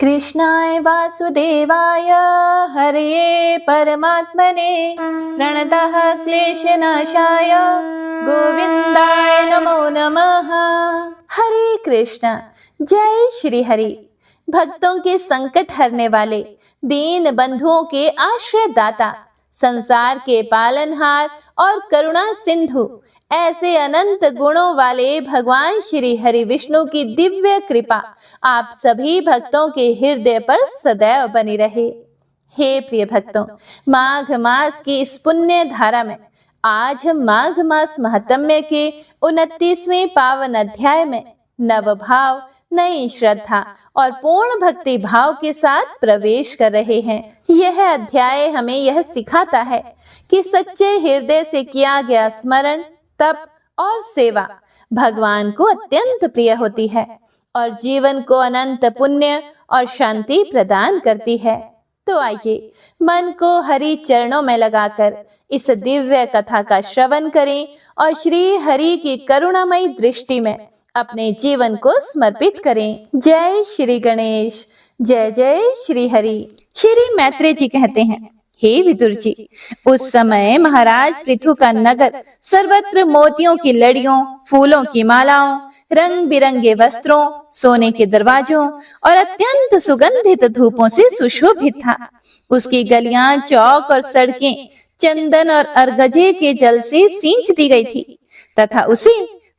कृष्णाय वासुदेवाय हरये परमात्मने प्रणतः क्लेशनाशाय गोविंदाय नमो नमः। हरे कृष्ण। जय श्री हरि। भक्तों के संकट हरने वाले, दीन बंधुओं के आश्रय दाता, संसार के पालनहार और करुणा सिंधु, ऐसे अनंत गुणों वाले भगवान श्री हरि विष्णु की दिव्य कृपा आप सभी भक्तों के हृदय पर सदैव बनी रहे। हे प्रिय भक्तों, माघ मास की इस पुण्य धारा में आज हम माघ मास महात्म्य के 29वें पावन अध्याय में नव भाव, नई श्रद्धा और पूर्ण भक्ति भाव के साथ प्रवेश कर रहे हैं। यह अध्याय हमें यह सिखाता है कि सच्चे हृदय से किया गया स्मरण, तप और सेवा भगवान को अत्यंत प्रिय होती है और जीवन को अनंत पुण्य और शांति प्रदान करती है। तो आइए मन को हरि चरणों में लगाकर इस दिव्य कथा का श्रवण करें और श्री हरि की करुणामयी दृष्टि में अपने जीवन को समर्पित करें। जय श्री गणेश। जय जय श्री हरि। श्री मैत्रेय जी कहते हैं, हे विदुर जी, उस समय महाराज पृथु का नगर सर्वत्र मोतियों की लड़ियों, फूलों की मालाओं, रंग बिरंगे वस्त्रों, सोने के दरवाजों और अत्यंत सुगंधित धूपों से सुशोभित था। उसकी गलियां, चौक और सड़कें चंदन और अर्गजे के जल से सींच दी गई थी तथा उसे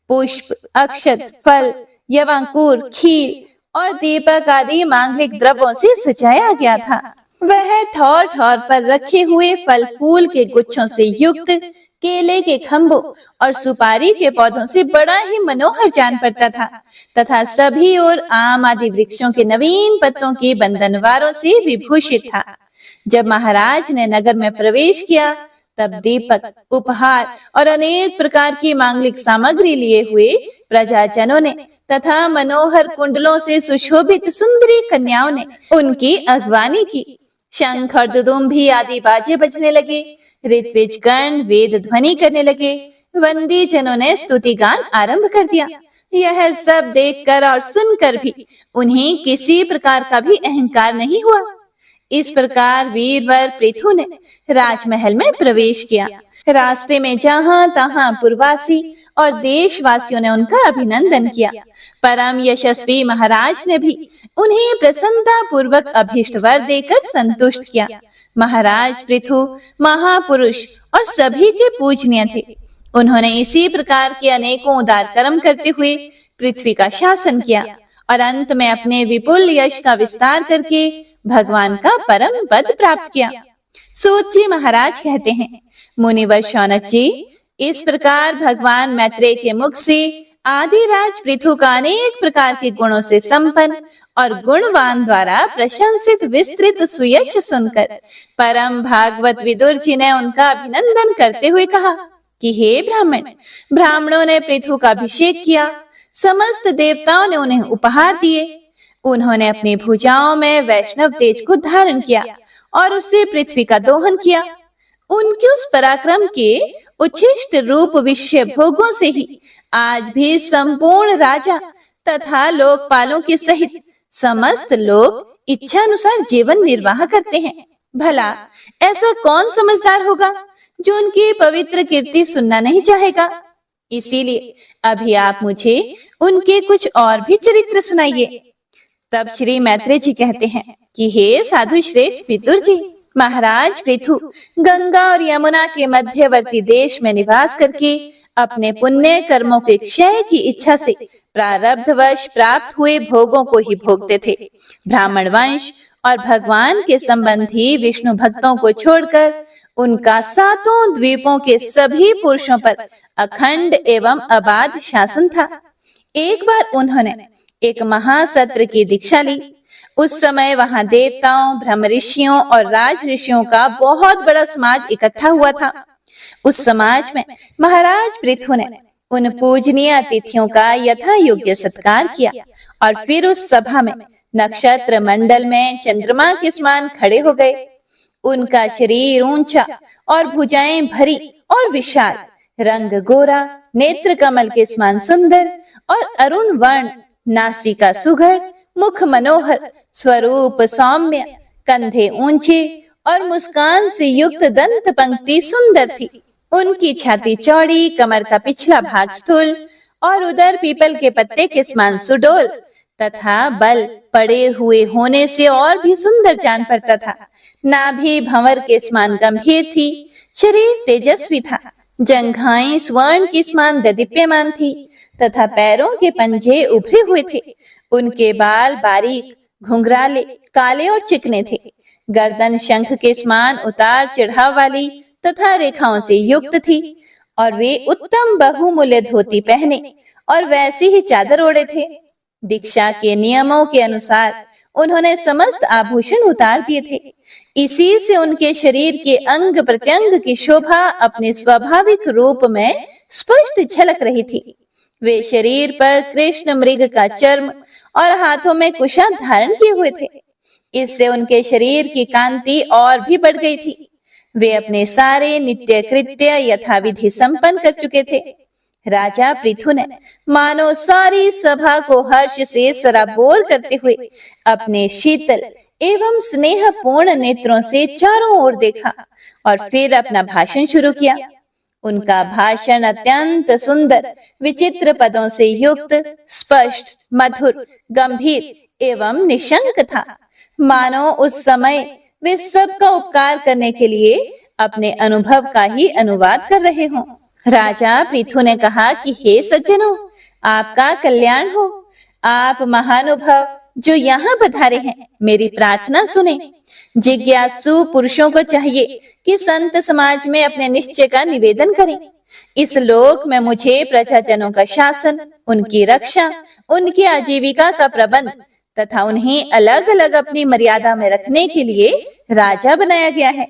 पुष्प, अक्षत, फल, यवांकुर, खीर और दीपक आदि मांगलिक द्रव्यों से सजाया गया था। वह ठौर ठौर पर रखे हुए फल फूल के गुच्छों से युक्त केले के खंभों और सुपारी के पौधों से बड़ा ही मनोहर जान पड़ता था तथा सभी ओर आम आदि वृक्षों के नवीन पत्तों की बंधनवारों से विभूषित था। जब महाराज ने नगर में प्रवेश किया तब दीपक, उपहार और अनेक प्रकार की मांगलिक सामग्री लिए हुए प्रजाजनों ने तथा मनोहर कुंडलों से सुशोभित सुंदरी कन्याओं ने उनकी अगवानी की। शंख और दुदुम्भी आदि बाजे बजने लगे, ऋत्विज गण वेद ध्वनि करने लगे, वंदी जनों ने स्तुति गान आरंभ कर दिया। यह सब देखकर और सुनकर भी उन्हें किसी प्रकार का भी अहंकार नहीं हुआ। इस प्रकार वीरवर पृथु ने राजमहल में प्रवेश किया। रास्ते में जहां तहां पुरवासी और देशवासियों ने उनका अभिनंदन किया। परम यशस्वी महाराज ने भी उन्हें प्रसन्नता पूर्वक अभीष्ट वर देकर संतुष्ट किया। महाराज पृथु महापुरुष और सभी के पूजनीय थे। उन्होंने इसी प्रकार के अनेकों उदार कर्म करते हुए पृथ्वी का शासन किया और अंत में अपने विपुल यश का विस्तार करके भगवान का परम पद प्राप्त किया। सूत जी महाराज कहते हैं, मुनिवर शौनक जी, इस प्रकार भगवान मैत्रेय के मुख से आदिराज पृथु का अनेक प्रकार के गुणों से संपन्न और गुणवान द्वारा प्रशंसित विस्तृत सुयश सुनकर परम भागवत विदुर जी ने उनका अभिनंदन करते हुए कहा कि हे ब्राह्मण, ब्राह्मणों ने पृथु का अभिषेक किया, समस्त देवताओं ने उन्हें उपहार दिए। उन्होंने अपनी भुजाओं में वैष्णव तेज को धारण किया और उससे पृथ्वी का दोहन किया। उनके उस पराक्रम के उच्छिष्ट रूप विषय भोगों से ही आज भी संपूर्ण राजा तथा लोकपालों के सहित समस्त लोग इच्छा अनुसार जीवन निर्वाह करते हैं। भला ऐसा कौन समझदार होगा जो उनकी पवित्र कीर्ति सुनना नहीं चाहेगा? इसीलिए अभी आप मुझे उनके कुछ और भी चरित्र सुनाइए। तब श्री मैत्रेय जी कहते हैं कि हे साधु श्रेष्ठ विदुर जी, महाराज पृथु गंगा और यमुना के मध्यवर्ती देश में निवास करके अपने पुण्य कर्मों के क्षय की इच्छा से प्रारब्धवश प्राप्त हुए भोगों को ही भोगते थे। ब्राह्मण वंश और भगवान के संबंधी विष्णु भक्तों को छोड़कर उनका सातों द्वीपों के सभी पुरुषों पर अखंड एवं अबाध शासन था। एक बार उन्होंने एक महासत्र की दीक्षा ली। उस समय वहां देवताओं, ब्रह्म ऋषियों और राज ऋषियों का बहुत बड़ा समाज इकट्ठा हुआ था। उस समाज में महाराज पृथु ने उन पूजनीय अतिथियों का यथा योग्य सत्कार किया और फिर उस सभा में नक्षत्र मंडल में चंद्रमा के समान खड़े हो गए। उनका शरीर ऊंचा और भुजाएं भरी और विशाल, रंग गोरा, नेत्र कमल के समान सुंदर और अरुण वर्ण, नासिका सुघड़, मुख मनोहर स्वरूप सौम्य, कंधे ऊंचे और मुस्कान से युक्त दंत पंक्ति सुंदर थी। उनकी छाती चौड़ी, कमर का पिछला भाग स्थूल और उदर पीपल के पत्ते के समान सुडौल तथा बल पड़े हुए होने से और भी सुंदर जान पड़ता था। नाभि भंवर के समान गंभीर थी, शरीर तेजस्वी था, जंघाएं स्वर्ण के समान ददीप्यमान थी तथा पैरों के पंजे उभरे हुए थे। उनके बाल बारीक, घुंघराले, काले और चिकने थे। गर्दन शंख के समान उतार चढ़ाव वाली तथा रेखाओं से युक्त थी और वे उत्तम बहुमूल्य धोती पहने और वैसी ही चादर ओढ़े थे। दीक्षा के नियमों के अनुसार उन्होंने समस्त आभूषण उतार दिए थे। इसी से उनके शरीर के अंग प्रत्यंग की शोभा अपने स्वाभाविक रूप में स्पष्ट झलक रही थी। वे शरीर पर कृष्ण मृग का चर्म और हाथों में कुशा धारण किए हुए थे। इससे उनके शरीर की कांति और भी बढ़ गई थी। वे अपने सारे नित्य कृत्य यथाविधि संपन्न कर चुके थे। राजा पृथु ने मानो सारी सभा को हर्ष से सराबोर करते हुए अपने शीतल एवं स्नेहपूर्ण नेत्रों से चारों ओर देखा और फिर अपना भाषण शुरू किया। उनका भाषण अत्यंत सुंदर, विचित्र पदों से युक्त, स्पष्ट, मधुर, गंभीर एवं निशंक था। मानो उस समय वे सबका उपकार करने के लिए अपने अनुभव का ही अनुवाद कर रहे हों। राजा पृथु ने कहा कि हे सज्जनों, आपका कल्याण हो। आप महानुभाव जो यहाँ पधारे हैं, मेरी प्रार्थना सुने। जिज्ञासु पुरुषों को चाहिए कि संत समाज में अपने निश्चय का निवेदन करें। इस लोक में मुझे प्रजाजनों का शासन, उनकी रक्षा, उनकी आजीविका का प्रबंध तथा उन्हें अलग अलग अपनी मर्यादा में रखने के लिए राजा बनाया गया है।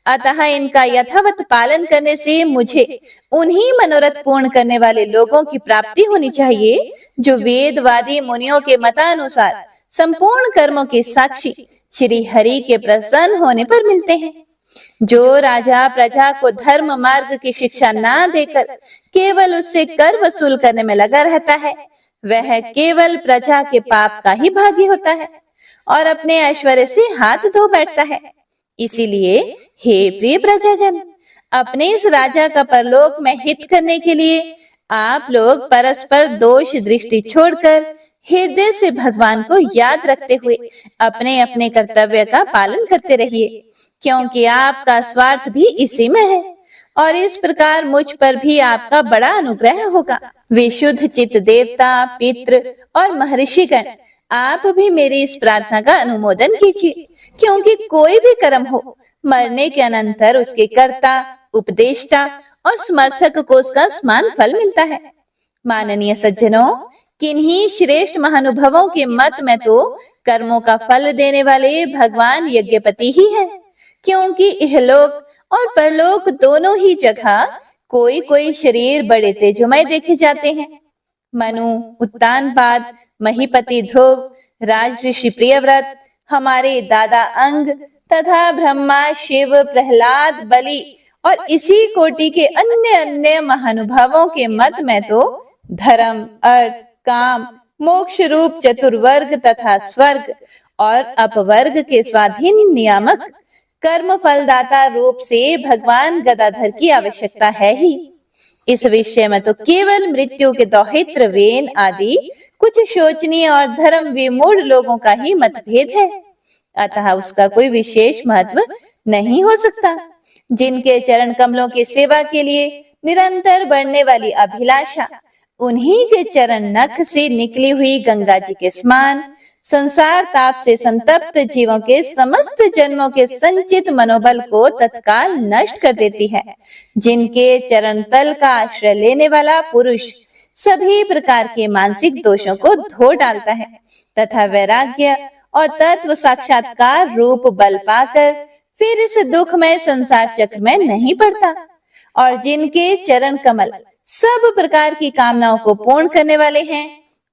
अतः इनका यथावत पालन करने से मुझे उन्हीं मनोरथ पूर्ण करने वाले लोगों की प्राप्ति होनी चाहिए जो वेदवादी मुनियों के मतानुसार संपूर्ण कर्मों के साक्षी श्री हरि के प्रसन्न होने पर मिलते हैं। जो राजा प्रजा को धर्म मार्ग की शिक्षा ना देकर केवल उससे कर वसूल करने में लगा रहता है, वह केवल प्रजा के पाप का ही भागी होता है और अपने ऐश्वर्य से हाथ धो बैठता है। इसीलिए हे प्रिय प्रजाजन, अपने इस राजा का परलोक में हित करने के लिए आप लोग परस्पर दोष दृष्टि छोड़कर हृदय से भगवान को याद रखते हुए अपने अपने कर्तव्य का पालन करते रहिए, क्योंकि आपका स्वार्थ भी इसी में है और इस प्रकार मुझ पर भी आपका बड़ा अनुग्रह होगा। विशुद्ध चित्त देवता, पितृ और महर्षिगण, आप भी मेरी इस प्रार्थना का अनुमोदन कीजिए, क्योंकि कोई भी कर्म हो, मरने के अनंतर उसके कर्ता, उपदेष्टा और समर्थक को उसका समान फल मिलता है। माननीय सज्जनों, किन्हीं श्रेष्ठ महानुभवों के मत में तो कर्मों का फल देने वाले भगवान यज्ञपति ही है, क्योंकि इहलोक और परलोक दोनों ही जगह कोई कोई शरीर बड़े तेजोमय देखे जाते हैं। मनु, उत्तानपाद, महीपति ध्रुव, राजऋषि प्रियव्रत, हमारे दादा अंग तथा ब्रह्मा, शिव, प्रहलाद, बलि और इसी कोटि के अन्य अन्य महानुभावों के मत में तो धर्म, अर्थ, काम, मोक्ष रूप चतुर्वर्ग तथा स्वर्ग और अपवर्ग के स्वाधीन नियामक कर्म फलदाता रूप से भगवान गदाधर की आवश्यकता है ही। इस विषय में तो केवल मृत्यु के दौहित्र वेन आदि कुछ शोचनीय और धर्म विमूढ़ लोगों का ही मतभेद है, अतः उसका कोई विशेष महत्व नहीं हो सकता। जिनके चरण कमलों की सेवा के लिए निरंतर बढ़ने वाली अभिलाषा, उन्हीं के चरण नख से निकली हुई गंगा जी के समान संसार ताप से संतप्त जीवों के समस्त जन्मों के संचित मनोबल को तत्काल नष्ट कर देती है। जिनके चरण तल का आश्रय लेने वाला पुरुष सभी प्रकार के मानसिक दोषों को धो डालता है तथा वैराग्य और तत्व साक्षात्कार रूप बल पाकर फिर इस दुखमय संसार चक्र में नहीं पड़ता। और जिनके चरण कमल सब प्रकार की कामनाओं को पूर्ण करने वाले हैं,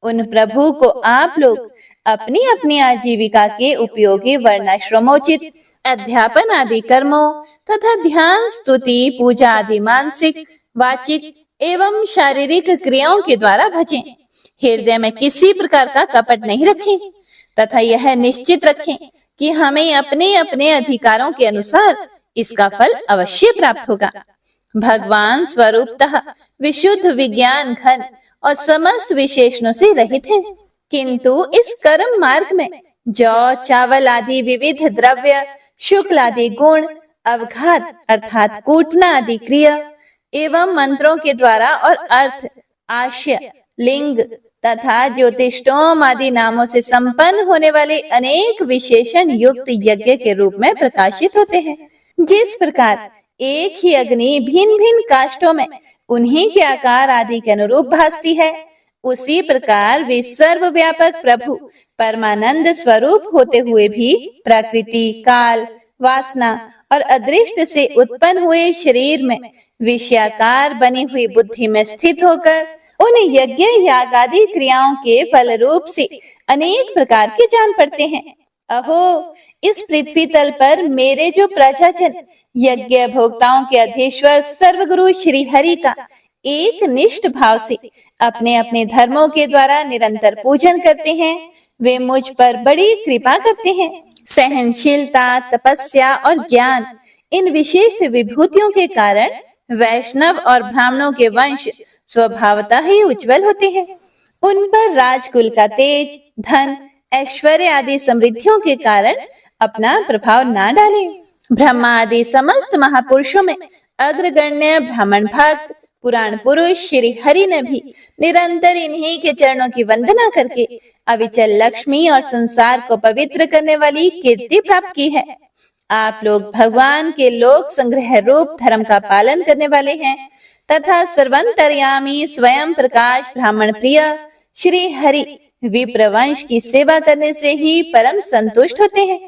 उन प्रभु को आप लोग अपनी अपनी आजीविका के उपयोगी वर्णाश्रमोचित अध्यापन आदि कर्मों तथा ध्यान, स्तुति, पूजा आदि मानसिक, वाचिक एवं शारीरिक क्रियाओं के द्वारा भजें। हृदय में किसी प्रकार का कपट नहीं रखें तथा यह निश्चित रखें कि हमें अपने अपने अधिकारों के अनुसार इसका फल अवश्य प्राप्त होगा। भगवान स्वरूपतः विशुद्ध विज्ञान घन और समस्त विशेषणों से रहित हैं, किंतु इस कर्म मार्ग में जौ, चावल आदि विविध द्रव्य, शुक्ल आदि गुण, अवघात अर्थात कूटना आदि क्रिया एवं मंत्रों के द्वारा और अर्थ, आशय, लिंग तथा ज्योतिषोम आदि नामों से संपन्न होने वाले अनेक विशेषण युक्त यज्ञ के रूप में प्रकाशित होते हैं। जिस प्रकार एक ही अग्नि भिन्न भिन्न काष्ठों में उन्हीं के आकार आदि के अनुरूप भासती है, उसी प्रकार वे सर्वव्यापक प्रभु परमानंद स्वरूप होते हुए भी प्रकृति, काल, वासना और अदृष्ट से उत्पन्न हुए शरीर में विषयाकार बनी हुई बुद्धि में स्थित होकर उन यज्ञ याग आदि क्रियाओं के फल रूप से अनेक प्रकार के जान पड़ते हैं। अहो, इस पृथ्वी तल पर मेरे जो प्रजाजन यज्ञ भोक्ताओं के अधीश्वर सर्वगुरु श्री हरि का एक निष्ठ भाव से अपने अपने धर्मों के द्वारा निरंतर पूजन करते हैं, वे मुझ पर बड़ी कृपा करते हैं। सहनशीलता, तपस्या और ज्ञान इन विशिष्ट विभूतियों के कारण वैष्णव और ब्राह्मणों के वंश स्वभावतः ही उज्जवल होते हैं। उन पर राजकुल का तेज, धन, ऐश्वर्य आदि समृद्धियों के कारण अपना प्रभाव ना डाले। ब्रह्मा आदि समस्त महापुरुषों में अग्रगण्य ब्राह्मण भक्त पुराण पुरुष श्री हरि ने भी निरंतर इन्हीं के चरणों की वंदना करके अविचल लक्ष्मी और संसार को पवित्र करने वाली कीर्ति प्राप्त की है। आप लोग भगवान के लोक संग्रह रूप धर्म का पालन करने वाले हैं तथा सर्वंतर्यामी स्वयं प्रकाश ब्राह्मण प्रिय श्री हरि विप्र वंश की सेवा करने से ही परम संतुष्ट होते हैं।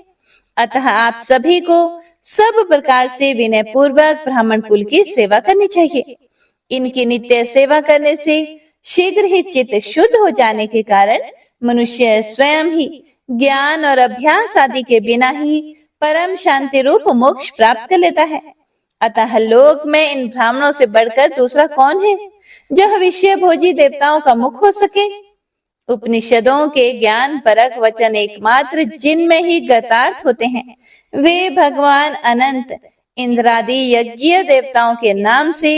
अतः आप सभी को सब प्रकार से विनय पूर्वक ब्राह्मण कुल की सेवा करनी चाहिए। इनकी नित्य सेवा करने से शीघ्र ही चित्त शुद्ध हो जाने के कारण मनुष्य स्वयं ही ज्ञान और अभ्यास आदि के बिना ही परम शांति रूप मोक्ष प्राप्त कर लेता है। अतः लोक में इन ब्राह्मणों से बढ़कर दूसरा कौन है जो विषय भोजी देवताओं का मुख हो सके। उपनिषदों के ज्ञान परक वचन एकमात्र जिनमें ही गतार्थ होते हैं, वे भगवान अनंत इंद्रादि यज्ञ देवताओं के नाम से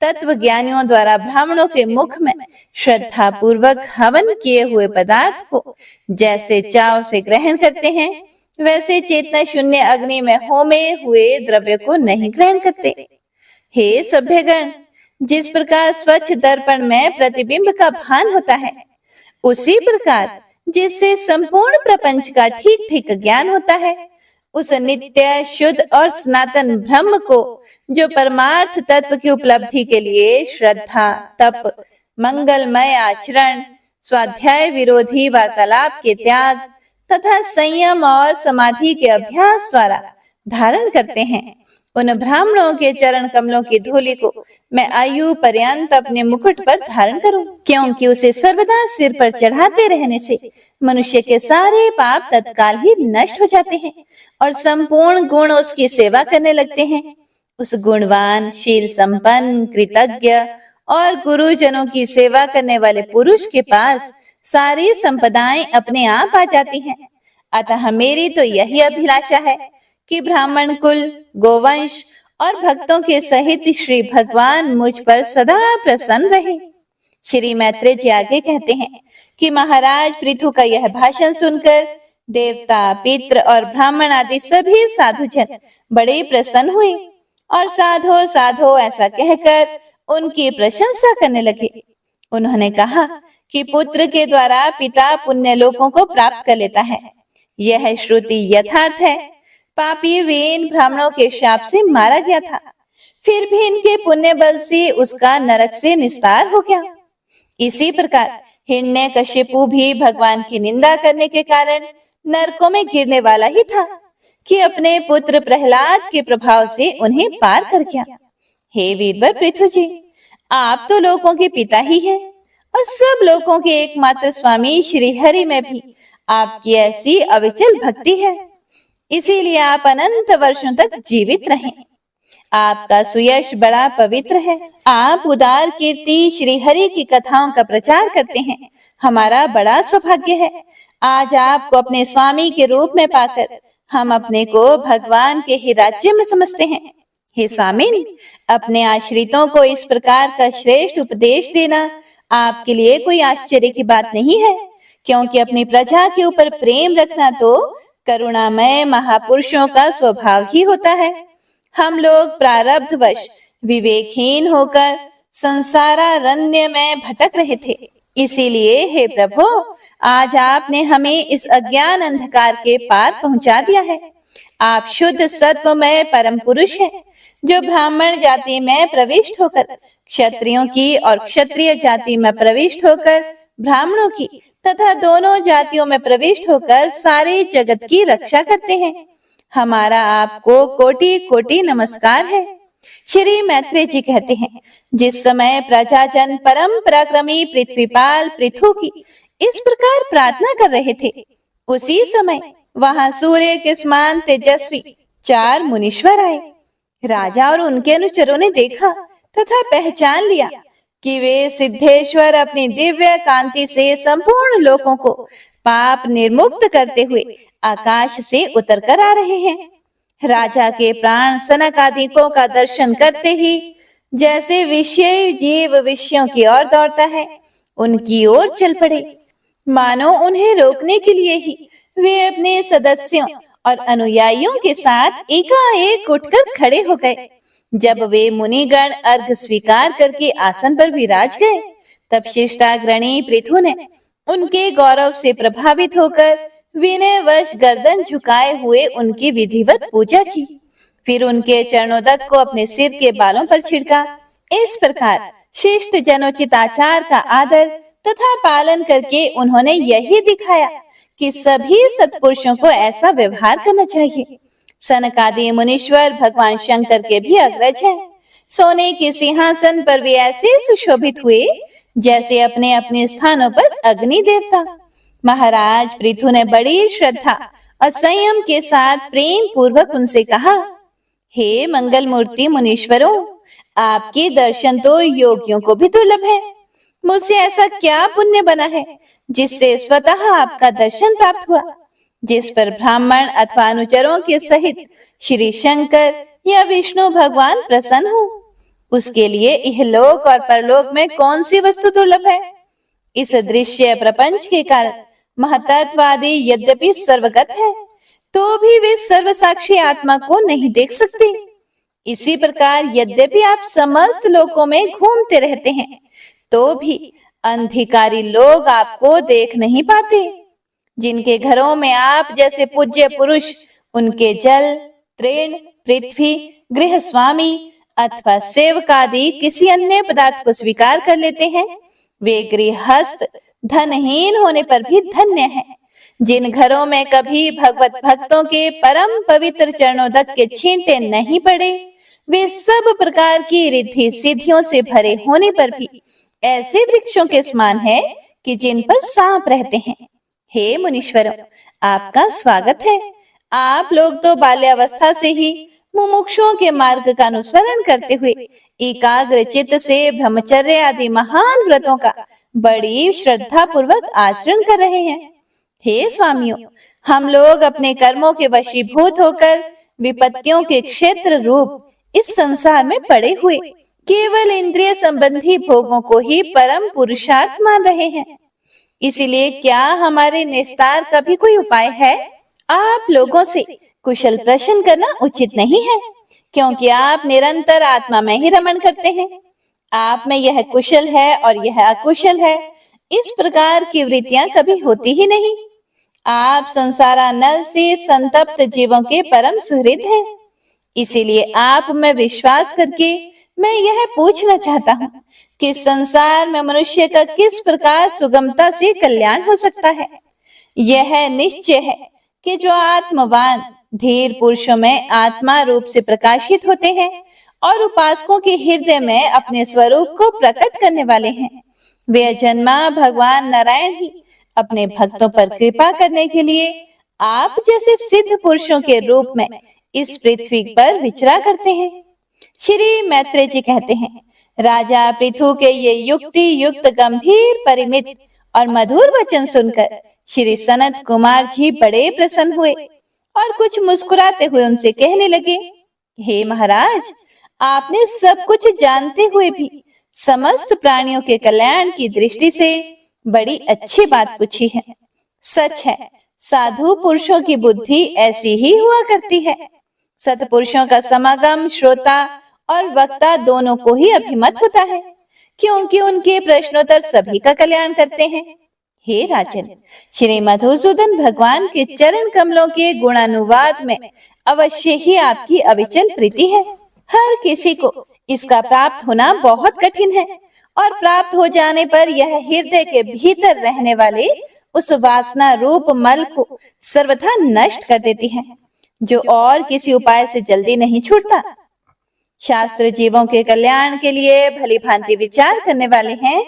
तत्व ज्ञानियों द्वारा ब्राह्मणों के मुख में श्रद्धा पूर्वक हवन किए हुए पदार्थ को जैसे चाव से ग्रहण करते हैं, वैसे चेतना शून्य अग्नि में होमे हुए द्रव्य को नहीं ग्रहण करते। हे सभ्यगण, जिस प्रकार स्वच्छ दर्पण में प्रतिबिंब का भान होता है, उसी प्रकार जिससे संपूर्ण प्रपंच का ठीक ठीक ज्ञान होता है, उस नित्य शुद्ध और सनातन ब्रह्म को जो परमार्थ तत्व की उपलब्धि के लिए श्रद्धा, तप, मंगलमय आचरण, स्वाध्याय विरोधी वार्तालाप के त्याग तथा संयम और समाधि के अभ्यास द्वारा धारण करते हैं, उन ब्राह्मणों के चरण कमलों की धूलि को मैं आयु पर्यंत अपने मुकुट पर धारण करूं, क्योंकि उसे सर्वदा सिर पर चढ़ाते रहने से मनुष्य के सारे पाप तत्काल ही नष्ट हो जाते हैं और संपूर्ण गुण उसकी सेवा करने लगते हैं। उस गुणवान, शील संपन्न, कृतज्ञ और गुरुजनों की सेवा करने वाले पुरुष के पास सारी संपदाएं अपने आप आ जाती हैं। अतः मेरी तो यही अभिलाषा है कि ब्राह्मण कुल, गोवंश और भक्तों के सहित श्री भगवान मुझ पर सदा प्रसन्न रहे। श्री मैत्रेय जी आगे कहते हैं कि महाराज पृथु का यह भाषण सुनकर देवता, पितृ और ब्राह्मण आदि सभी साधुजन बड़े प्रसन्न हुए और साधो साधो ऐसा कहकर उनकी प्रशंसा करने लगे। उन्होंने कहा कि पुत्र के द्वारा पिता पुण्य लोकों को प्राप्त कर लेता है, यह श्रुति यथार्थ है। पापी वीन ब्राह्मणों के शाप से मारा गया था, फिर भी इनके पुण्य बल से उसका नरक से निस्तार हो गया। इसी प्रकार हिरण्यकशिपु भी भगवान की निंदा करने के कारण नरकों में गिरने वाला ही था कि अपने पुत्र प्रहलाद के प्रभाव से उन्हें पार कर गया। हे वीरवर पृथु जी, आप तो लोगों के पिता ही हैं और सब लोगों के एकमात्र स्वामी श्री हरि में भी आपकी ऐसी अविचल भक्ति है, इसीलिए आप अनंत वर्षों तक जीवित रहें। आपका सुयश बड़ा पवित्र है। आप उदार कीर्ति श्री हरि की कथाओं का प्रचार करते हैं, हमारा बड़ा सौभाग्य है। आज आपको अपने स्वामी के रूप में पाकर हम अपने को भगवान के ही राज्य में समझते हैं। हे स्वामी, अपने आश्रितों को इस प्रकार का श्रेष्ठ उपदेश देना आपके लिए कोई आश्चर्य की बात नहीं है, क्योंकि अपनी प्रजा के ऊपर प्रेम रखना तो करुणामय महापुरुषों का स्वभाव ही होता है। हम लोग प्रारब्धवश विवेकहीन होकर संसारारण्य में भटक रहे थे। इसीलिए हे प्रभु, आज आपने हमें इस अज्ञान अंधकार के पार पहुंचा दिया है। आप शुद्ध सत्वमय परम पुरुष हैं, जो ब्राह्मण जाति में प्रविष्ट होकर क्षत्रियों की और क्षत्रिय जाति में प्रविष्ट होकर ब्राह्मणों की तथा दोनों जातियों में प्रविष्ट होकर सारे जगत की रक्षा करते हैं। हमारा आपको कोटि कोटि नमस्कार है। श्री मैत्रेय जी कहते हैं, जिस समय प्रजाजन परम पराक्रमी पृथ्वीपाल पृथु की इस प्रकार प्रार्थना कर रहे थे, उसी समय वहां सूर्य के समान तेजस्वी 4 मुनीश्वर आए। राजा और उनके अनुचरों ने देखा तथा पहचान लिया कि वे सिद्धेश्वर अपनी दिव्य कांति से संपूर्ण लोगों को पाप निर्मुक्त करते हुए आकाश से उतर कर आ रहे हैं। राजा के प्राण सनक आदिकों का दर्शन करते ही जैसे विषय जीव विषयों की ओर दौड़ता है, उनकी ओर चल पड़े। मानो उन्हें रोकने के लिए ही वे अपने सदस्यों और अनुयायियों के साथ एकाएक उठकर खड़े हो गए। जब वे मुनिगण अर्घ स्वीकार करके आसन पर विराज गए, तब शिष्टाग्रणी पृथु ने उनके गौरव से प्रभावित होकर विनयवश गर्दन झुकाए हुए उनकी विधिवत पूजा की। फिर उनके चरणोदक को अपने सिर के बालों पर छिड़का। इस प्रकार शिष्ट जनोचित आचार का आदर तथा पालन करके उन्होंने यही दिखाया कि सभी सत्पुरुषों को ऐसा व्यवहार करना चाहिए। सनकादि मुनीश्वर भगवान शंकर के भी अग्रज हैं। सोने के सिंहासन पर वे ऐसे सुशोभित हुए जैसे अपने अपने स्थानों पर अग्नि देवता। महाराज पृथु ने बड़ी श्रद्धा और संयम के साथ प्रेम पूर्वक उनसे कहा, हे मंगल मूर्ति मुनीश्वरों, आपके दर्शन तो योगियों को भी दुर्लभ है। मुझसे ऐसा क्या पुण्य बना है जिससे स्वतः आपका दर्शन प्राप्त हुआ, जिस पर ब्राह्मण अथवा अनुचरों के सहित श्री शंकर या विष्णु भगवान प्रसन्न हो? उसके लिए इहलोक और परलोक में कौन सी वस्तु दुर्लभ है? इस दृश्य प्रपंच के कारण महतत्ववादी यद्यपि सर्वगत है, तो भी वे सर्वसाक्षी आत्मा को नहीं देख सकते। इसी प्रकार यद्यपि आप समस्त लोकों में घूमते रहते हैं, तो भी अंधिकारी लोग आपको देख नहीं पाते। जिनके घरों में आप जैसे पूज्य पुरुष उनके जल, तृण, पृथ्वी, गृह स्वामी अथवा सेवकादि किसी अन्य पदार्थ को स्वीकार कर लेते हैं, वे गृहस्थ धनहीन होने पर भी धन्य हैं। जिन घरों में कभी भगवत भक्तों के परम पवित्र चरणोदक के छींटे नहीं पड़े, वे सब प्रकार की रिद्धि सिद्धियों से भरे होने पर भी ऐसे वृक्षों के समान है कि जिन पर सांप रहते हैं। हे मुनीश्वरों, आपका स्वागत है। आप लोग तो बाल्यावस्था से ही मुमुक्षुओं के मार्ग का अनुसरण करते हुए एकाग्र चित्त से ब्रह्मचर्य आदि महान व्रतों का बड़ी श्रद्धा पूर्वक आचरण कर रहे हैं। हे स्वामियों, हम लोग अपने कर्मों के वशीभूत होकर विपत्तियों के क्षेत्र रूप इस संसार में पड़े हुए केवल इंद्रिय संबंधी भोगों को ही परम पुरुषार्थ मान रहे हैं। इसीलिए क्या हमारे निस्तार का भी कोई उपाय है? आप लोगों से कुशल प्रश्न करना उचित नहीं है, क्योंकि आप निरंतर आत्मा में ही रमण करते हैं। आप में यह कुशल है और यह अकुशल है, इस प्रकार की वृत्तियां कभी होती ही नहीं। आप संसारानल से संतप्त जीवों के परम सुहृद हैं। इसीलिए आप में विश्वास करके मैं यह पूछना चाहता हूँ कि संसार में मनुष्य का किस प्रकार सुगमता से कल्याण हो सकता है। यह निश्चय है कि जो आत्मवान धीर पुरुषों में आत्मा रूप से प्रकाशित होते हैं और उपासकों के हृदय में अपने स्वरूप को प्रकट करने वाले हैं, वे अजन्मा भगवान नारायण ही अपने भक्तों पर कृपा करने के लिए आप जैसे सिद्ध पुरुषों के रूप में इस पृथ्वी पर विचरा करते हैं। श्री मैत्रेय जी कहते हैं, राजा पृथु के ये युक्ति युक्त गंभीर परिमित और मधुर वचन सुनकर श्री सनत कुमार जी बड़े प्रसन्न हुए और कुछ मुस्कुराते हुए उनसे कहने लगे, हे महाराज, आपने सब कुछ जानते हुए भी समस्त प्राणियों के कल्याण की दृष्टि से बड़ी अच्छी बात पूछी है। सच है, साधु पुरुषों की बुद्धि ऐसी ही हुआ करती है। सत्पुरुषों का समागम श्रोता और वक्ता दोनों को ही अभिमत होता है, क्योंकि उनके प्रश्नोत्तर सभी का कल्याण करते हैं। हे राजन, श्री मधुसूदन भगवान के चरण कमलों के गुणानुवाद में अवश्य ही आपकी अविचल प्रीति है। हर किसी को इसका प्राप्त होना बहुत कठिन है और प्राप्त हो जाने पर यह हृदय के भीतर रहने वाले उस वासना रूप मल को सर्वथा नष्ट कर देती है, जो और किसी उपाय से जल्दी नहीं छूटता। शास्त्र जीवों के कल्याण के लिए भली भांति विचार करने वाले हैं।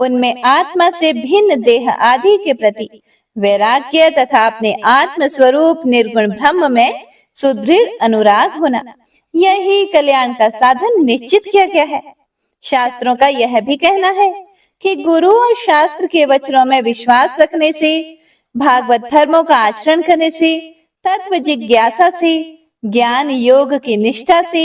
उनमें आत्मा से भिन्न देह आदि के प्रति वैराग्य तथा अपने आत्म स्वरूप निर्गुण ब्रह्म में सुदृढ़ अनुराग होना, यही कल्याण का साधन निश्चित किया गया है। शास्त्रों का यह भी कहना है कि गुरु और शास्त्र के वचनों में विश्वास रखने से, भागवत धर्मों का आचरण करने से, तत्व जिज्ञासा से, ज्ञान योग की निष्ठा से,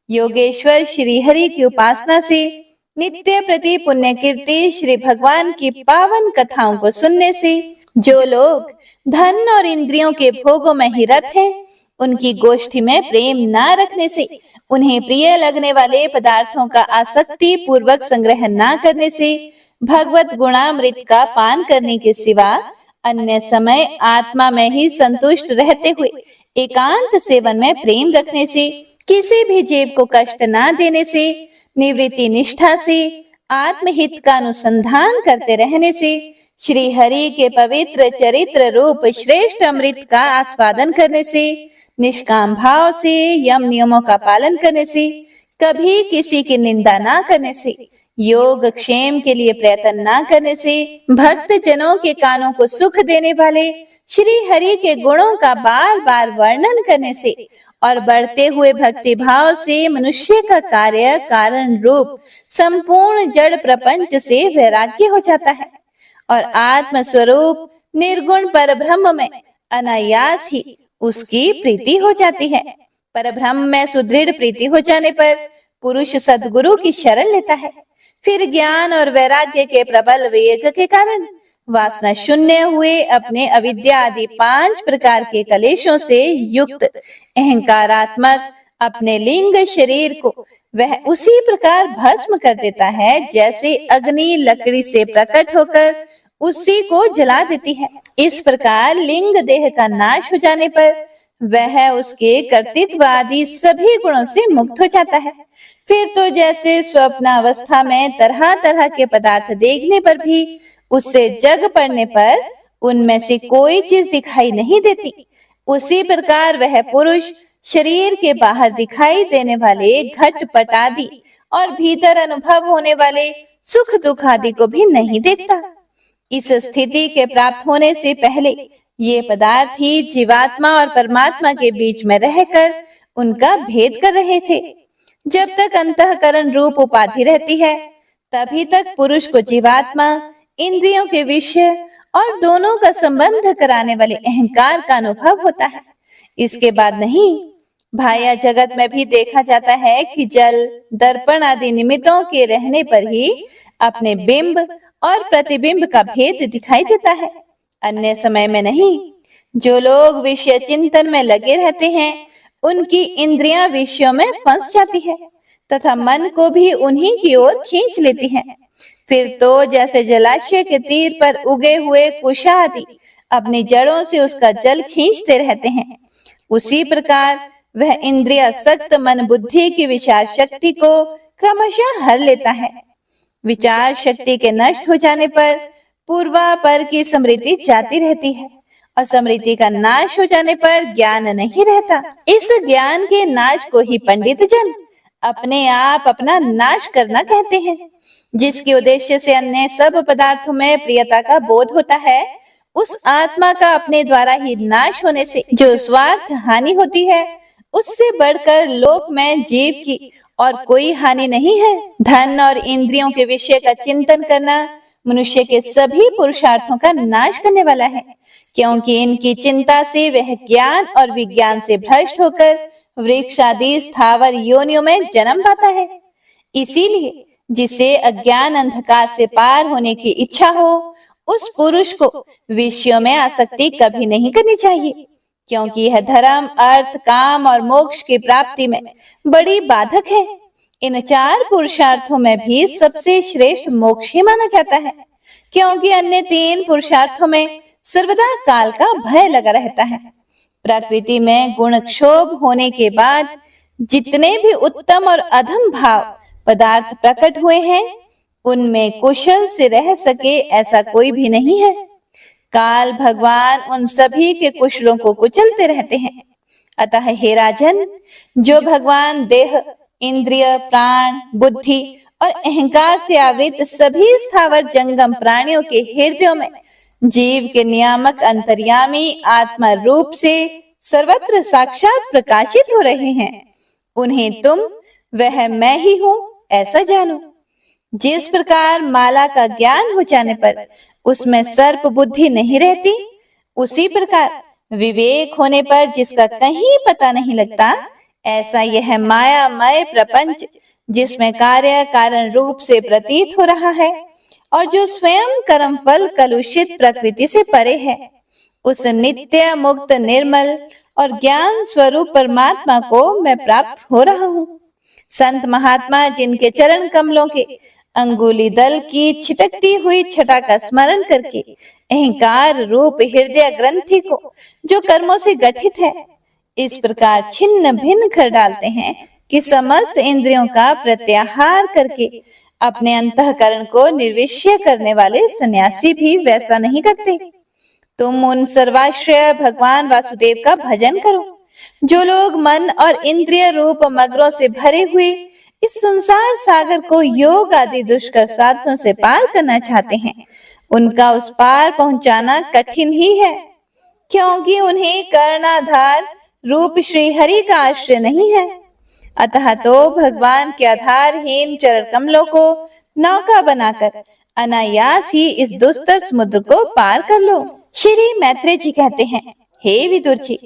योगेश्वर श्री हरि की उपासना से, नित्य प्रति पुण्य कीर्ति श्री भगवान की पावन कथाओं को सुनने से, जो लोग धन और इंद्रियों के भोगों में ही रत हैं, उनकी गोष्ठी में प्रेम न रखने से, उन्हें प्रिय लगने वाले पदार्थों का आसक्ति पूर्वक संग्रह न करने से, भगवत गुणामृत का पान करने के सिवा अन्य समय आत्मा में ही संतुष्ट रहते हुए एकांत सेवन में प्रेम रखने से, किसी भी जीव को कष्ट न देने से, निवृत्ति निष्ठा से, आत्महित का अनुसंधान करते रहने से, श्री हरि के पवित्र चरित्र रूप श्रेष्ठ अमृत का आस्वादन करने से, निष्काम भाव से, यम नियमों का पालन करने से, कभी किसी की निंदा ना करने से, योग क्षेम के लिए प्रयत्न ना करने से, भक्त जनों के कानों को सुख देने वाले श्री हरि के गुणों का बार बार वर्णन करने से और बढ़ते हुए भक्ति भाव से मनुष्य का कार्य कारण रूप संपूर्ण जड़ प्रपंच से वैराग्य हो जाता है और आत्म स्वरूप निर्गुण पर ब्रह्म में अनायास ही उसकी प्रीति हो जाती है। पर ब्रह्म में सुदृढ़ प्रीति हो जाने पर पुरुष सद्गुरु की शरण लेता है। फिर ज्ञान और वैराग्य के प्रबल वेग के कारण वासना शून्य हुए अपने अविद्या आदि 5 प्रकार के कलेशों से युक्त अहंकारात्मक अपने लिंग शरीर को वह उसी प्रकार भस्म कर देता है जैसे अग्नि लकड़ी से प्रकट होकर उसी को जला देती है। इस प्रकार लिंग देह का नाश हो जाने पर वह उसके कर्तृत्व आदि सभी गुणों से मुक्त हो जाता है। फिर तो जैसे स्वप्नावस्था में तरह तरह के पदार्थ देखने पर भी उससे जग पड़ने पर उनमें से कोई चीज दिखाई नहीं देती, उसी प्रकार वह पुरुष शरीर के बाहर दिखाई देने वाले घटपट आदि और भीतर अनुभव होने वाले सुख दुख आदि को भी नहीं देखता। इस स्थिति के प्राप्त होने से पहले ये पदार्थ ही जीवात्मा और परमात्मा के बीच में रहकर उनका भेद कर रहे थे। जब तक अंतःकरण रूप उपाधि रहती है तभी तक पुरुष को जीवात्मा, इंद्रियों के विषय और दोनों का संबंध कराने वाले अहंकार का अनुभव होता है। इसके बाद नहीं। भाया जगत में भी देखा जाता है कि जल, दर्पण आदि निमित्तों के रहने पर ही अपने बिंब और प्रतिबिंब का भेद दिखाई देता है, अन्य समय में नहीं। जो लोग विषय चिंतन में लगे रहते हैं उनकी इंद्रियां विषयों में फंस जाती है तथा मन को भी उन्हीं की ओर खींच लेती है। फिर तो जैसे जलाशय के तीर पर उगे हुए कुशा आदि अपनी जड़ों से उसका जल खींचते रहते हैं, उसी प्रकार वह इंद्रिय सक्त मन बुद्धि की विचार शक्ति को क्रमशः हर लेता है। विचार शक्ति के नष्ट हो जाने पर पूर्वापर की स्मृति जाती रहती है और स्मृति का नाश हो जाने पर ज्ञान नहीं रहता। इस ज्ञान के नाश को ही पंडित जन अपने आप अपना नाश करना कहते हैं। जिसके उद्देश्य से अन्य सब पदार्थों में प्रियता का बोध होता है, उस आत्मा का अपने द्वारा ही नाश होने से जो स्वार्थ हानि होती है, उससे बढ़कर लोक में जीव की और कोई हानि नहीं है। धन और इंद्रियों के विषय का चिंतन करना मनुष्य के सभी पुरुषार्थों का नाश करने वाला है, क्योंकि इनकी चिंता से वह ज्ञान और विज्ञान से भ्रष्ट होकर वृक्ष आदि स्थावर योनियों में जन्म पाता है। इसीलिए जिसे अज्ञान अंधकार से पार होने की इच्छा हो, उस पुरुष को विषयों में आसक्ति कभी नहीं करनी चाहिए, क्योंकि यह धर्म, अर्थ, काम और मोक्ष की प्राप्ति में बड़ी बाधक है। इन 4 पुरुषार्थों में भी सबसे श्रेष्ठ मोक्ष ही माना जाता है, क्योंकि अन्य 3 पुरुषार्थों में सर्वदा काल का भय लगा रहता है। प्रकृति में गुण क्षोभ होने के बाद जितने भी उत्तम और अधम भाव पदार्थ प्रकट हुए हैं, उनमें कुशल से रह सके ऐसा कोई भी नहीं है। काल भगवान उन सभी के कुशलों को कुचलते रहते हैं। अतः हे राजन, जो भगवान देह, इंद्रिय, प्राण, बुद्धि और अहंकार से आवृत सभी स्थावर जंगम प्राणियों के हृदयों में जीव के नियामक अंतर्यामी आत्मा रूप से सर्वत्र साक्षात प्रकाशित हो रहे हैं, उन्हें तुम वह मैं ही हूँ ऐसा जानो। जिस प्रकार माला का ज्ञान हो जाने पर उसमें सर्प बुद्धि नहीं रहती, उसी प्रकार विवेक होने पर जिसका कहीं पता नहीं लगता, ऐसा यह मायामय प्रपंच जिसमें कार्य कारण रूप से प्रतीत हो रहा है और जो स्वयं कर्म फल कलुषित प्रकृति से परे है, उस नित्य मुक्त निर्मल और ज्ञान स्वरूप परमात्मा को मैं प्राप्त हो रहा हूँ। संत महात्मा जिनके चरण कमलों के अंगुली दल की छिटकती हुई छटा का स्मरण करके अहंकार रूप हृदय ग्रंथि को जो कर्मों से गठित है, इस प्रकार छिन्न भिन्न कर डालते हैं कि समस्त इंद्रियों का प्रत्याहार करके अपने अंतःकरण को निर्विषय करने वाले सन्यासी भी वैसा नहीं करते। तुम उन सर्वाश्रय भगवान वासुदेव का भजन करो। जो लोग मन और इंद्रिय रूप मगरों से भरे हुए इस संसार सागर को योग आदि दुष्कर साधनों से पार करना चाहते हैं, उनका उस पार पहुंचाना कठिन ही है, क्योंकि उन्हें कर्णाधार रूप श्री हरि का आश्रय नहीं है। अतः तो भगवान के आधारहीन चरण कमलों को नौका बनाकर अनायास ही इस दुस्तर समुद्र को पार कर लो। श्री मैत्रेय जी कहते हैं, हे विदुर जी,